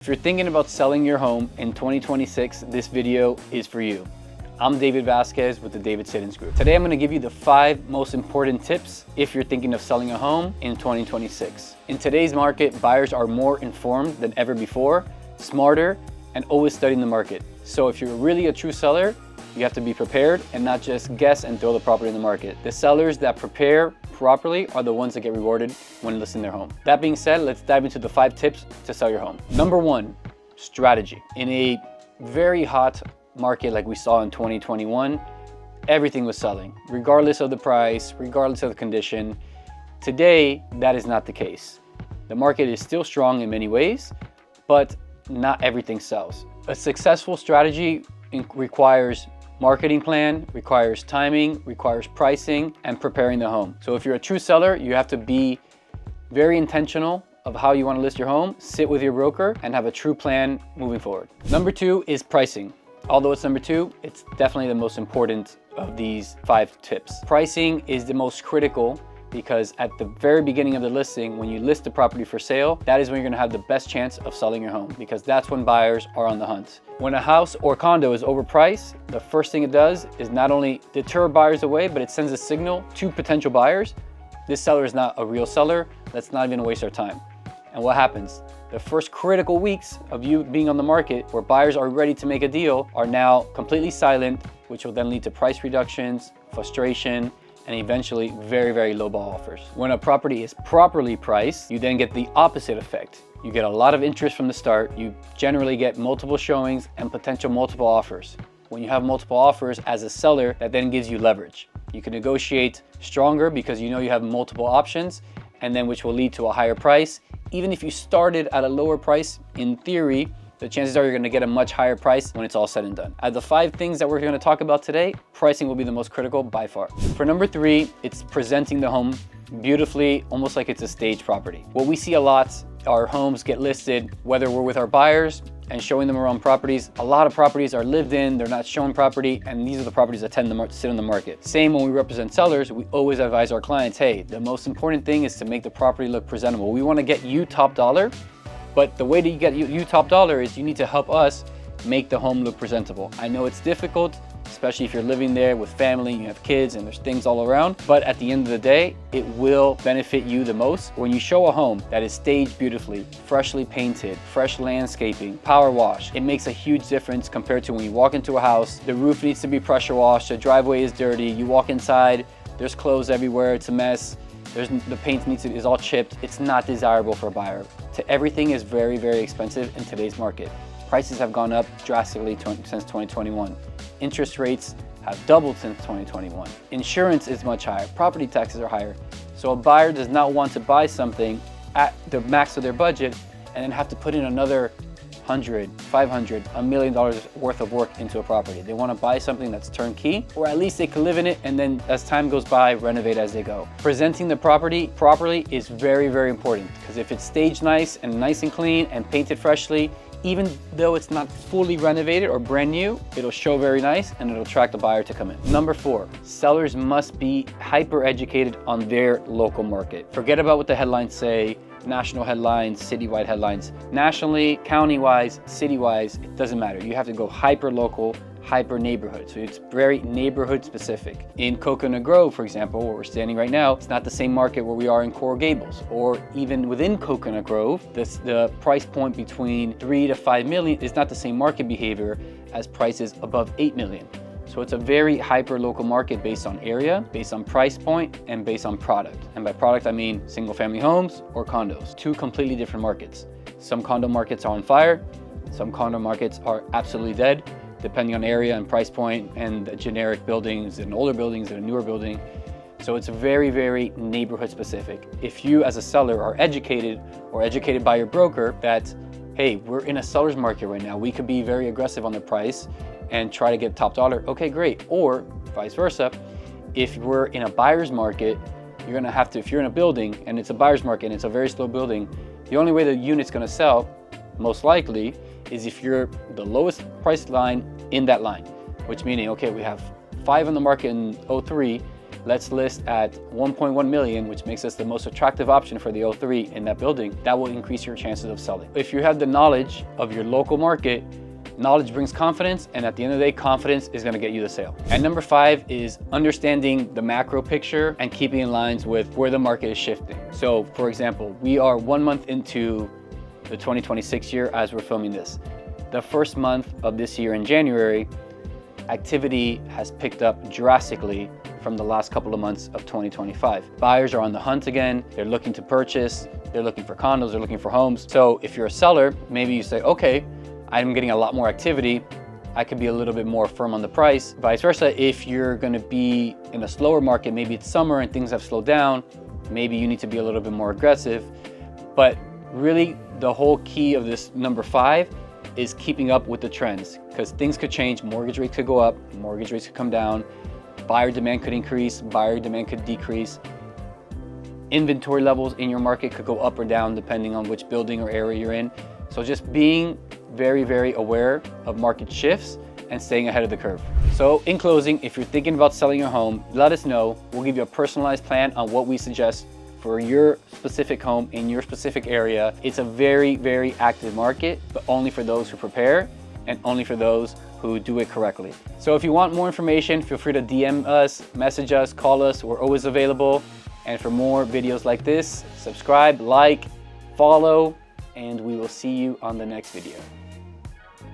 If you're thinking about selling your home in 2026, this video is for you. I'm David Vazquez with the David Siddons Group. Today I'm going to give you the 5 most important tips if you're thinking of selling a home in 2026. In today's market, buyers are more informed than ever before, smarter, and always studying the market. So if you're really a true seller, you have to be prepared and not just guess and throw the property in the market. The sellers that prepare properly are the ones that get rewarded when listing their home. That being said, let's dive into the 5 tips to sell your home. Number 1, strategy. In a very hot market like we saw in 2021, everything was selling, regardless of the price, regardless of the condition. Today, that is not the case. The market is still strong in many ways, but not everything sells. A successful strategy requires marketing plan, requires timing, requires pricing, and preparing the home. So if you're a true seller, you have to be very intentional of how you want to list your home, sit with your broker, and have a true plan moving forward. Number 2 is pricing. Although it's number 2, it's definitely the most important of these 5 tips. Pricing is the most critical because at the very beginning of the listing, when you list the property for sale, that is when you're gonna have the best chance of selling your home because that's when buyers are on the hunt. When a house or condo is overpriced, the first thing it does is not only deter buyers away, but it sends a signal to potential buyers. This seller is not a real seller. Let's not even waste our time. And what happens? The first critical weeks of you being on the market where buyers are ready to make a deal are now completely silent, which will then lead to price reductions, frustration, and eventually very, very low ball offers. When a property is properly priced, you then get the opposite effect. You get a lot of interest from the start. You generally get multiple showings and potential multiple offers. When you have multiple offers as a seller, that then gives you leverage. You can negotiate stronger because you know you have multiple options, and then which will lead to a higher price. Even if you started at a lower price, in theory, the chances are you're gonna get a much higher price when it's all said and done. Out of the 5 things that we're gonna talk about today, pricing will be the most critical by far. For number 3, it's presenting the home beautifully, almost like it's a staged property. What we see a lot, our homes get listed, whether we're with our buyers and showing them around properties. A lot of properties are lived in, they're not shown property, and these are the properties that tend to sit on the market. Same when we represent sellers, we always advise our clients, hey, the most important thing is to make the property look presentable. We wanna get you top dollar, but the way that you get you top dollar is you need to help us make the home look presentable. I know it's difficult, especially if you're living there with family, you have kids, and there's things all around. But at the end of the day, it will benefit you the most when you show a home that is staged beautifully, freshly painted, fresh landscaping, power wash. It makes a huge difference compared to when you walk into a house, the roof needs to be pressure washed, the driveway is dirty, you walk inside, there's clothes everywhere, it's a mess. The paint is all chipped. It's not desirable for a buyer. Everything is very, very expensive in today's market. Prices have gone up drastically since 2021. Interest rates have doubled since 2021. Insurance is much higher. Property taxes are higher. So a buyer does not want to buy something at the max of their budget and then have to put in another $100, $500, $1 million worth of work into a property. They want to buy something that's turnkey, or at least they can live in it and then as time goes by, renovate as they go. Presenting the property properly is very, very important because if it's staged nice and clean and painted freshly, even though it's not fully renovated or brand new, it'll show very nice and it'll attract the buyer to come in. Number 4, sellers must be hyper educated on their local market. Forget about what the headlines say, national headlines, citywide headlines. Nationally, county-wise, city-wise, it doesn't matter. You have to go hyper-local, hyper-neighborhood. So it's very neighborhood-specific. In Coconut Grove, for example, where we're standing right now, it's not the same market where we are in Coral Gables. Or even within Coconut Grove, the price point between 3 to 5 million is not the same market behavior as prices above 8 million. So it's a very hyper-local market based on area, based on price point, and based on product. And by product, I mean single-family homes or condos. 2 completely different markets. Some condo markets are on fire. Some condo markets are absolutely dead, depending on area and price point and the generic buildings and older buildings and a newer building. So it's very, very neighborhood-specific. If you as a seller are educated or educated by your broker that, hey, we're in a seller's market right now, we could be very aggressive on the price and try to get top dollar, okay, great. Or vice versa, if we're in a buyer's market, you're gonna have to, if you're in a building and it's a buyer's market and it's a very slow building, the only way the unit's gonna sell, most likely, is if you're the lowest price line in that line, which meaning, okay, we have 5 on the market in 03, let's list at 1.1 million, which makes us the most attractive option for the O3 in that building. That will increase your chances of selling. If you have the knowledge of your local market, knowledge brings confidence, and at the end of the day, confidence is going to get you the sale. And number 5 is understanding the macro picture and keeping in lines with where the market is shifting. So for example, we are 1 month into the 2026 year as we're filming this. The first month of this year in January, activity has picked up drastically from the last couple of months of 2025. Buyers are on the hunt again. They're looking to purchase. They're looking for condos. They're looking for homes. So if you're a seller, maybe you say, okay, I'm getting a lot more activity. I could be a little bit more firm on the price. Vice versa, if you're gonna be in a slower market, maybe it's summer and things have slowed down, maybe you need to be a little bit more aggressive. But really, the whole key of this number 5 is keeping up with the trends, because things could change. Mortgage rates could go up, mortgage rates could come down, buyer demand could increase, buyer demand could decrease. Inventory levels in your market could go up or down depending on which building or area you're in. So just being very, very aware of market shifts and staying ahead of the curve. So in closing, if you're thinking about selling your home, let us know. We'll give you a personalized plan on what we suggest for your specific home in your specific area. It's a very, very active market, but only for those who prepare and only for those who do it correctly. So if you want more information, feel free to DM us, message us, call us. We're always available. And for more videos like this, subscribe, like, follow, and we will see you on the next video.